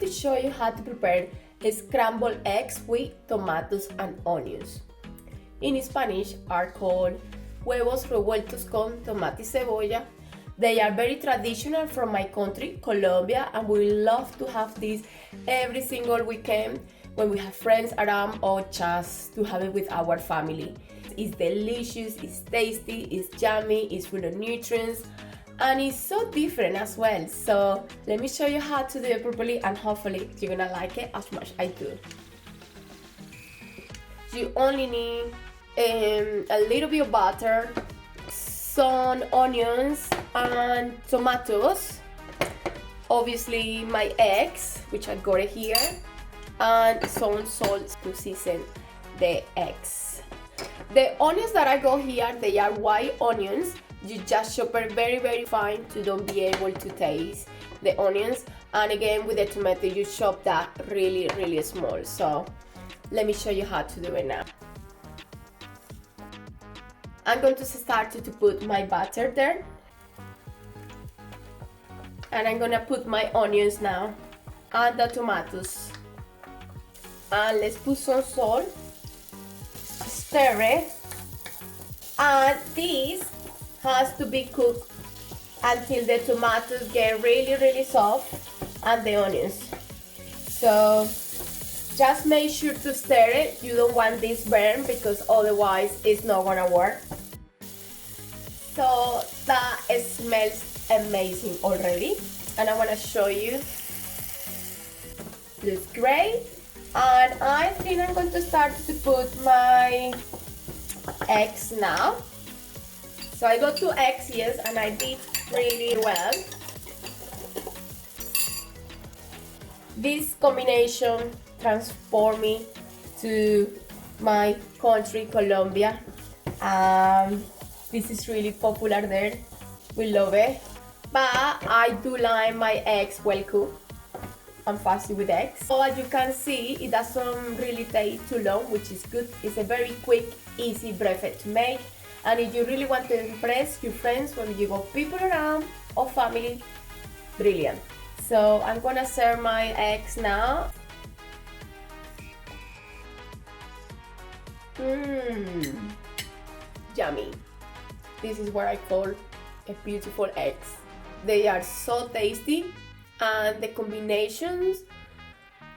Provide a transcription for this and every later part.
to show you how to prepare scrambled eggs with tomatoes and onions. In Spanish are called Huevos revueltos con tomate y cebolla. They are very traditional from my country, Colombia, and we love to have this every single weekend when we have friends around or just to have it with our family. It's delicious, it's tasty, it's yummy, it's full of nutrients, and it's so different as well. So let me show you how to do it properly, and hopefully you're gonna like it as much as I do. You only need a little bit of butter, some onions and tomatoes, obviously my eggs, which I got it here, and some salt to season the eggs. The onions that I got here, they are white onions. You just chop it very fine to don't be able to taste the onions. And again, with the tomato, you chop that really small. So let me show you how to do it now. I'm going to start to put my butter there. And I'm gonna put my onions now and the tomatoes. And let's put some salt. Stir it. And this has to be cooked until the tomatoes get really soft and the onions. So just make sure to stir it. You don't want this burn because otherwise it's not gonna work. So that smells amazing already, and I want to show you. Looks great. And I think I'm going to start to put my eggs now. So I got 2 eggs, yes, and I did really well. This combination transport me to my country, Colombia. This is really popular there. We love it. But I do like my eggs well cooked. I'm fussy with eggs. So as you can see, it doesn't really take too long, which is good. It's a very quick, easy breakfast to make. And if you really want to impress your friends when you got people around or family, brilliant. So I'm gonna serve my eggs now. Yummy. This is what I call a beautiful eggs. They are so tasty, and the combinations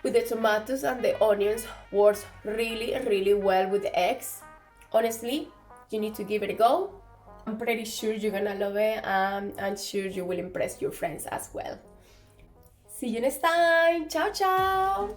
with the tomatoes and the onions works really well with the eggs. Honestly, you need to give it a go. I'm pretty sure you're gonna love it, and I'm sure you will impress your friends as well. See you next time. Ciao.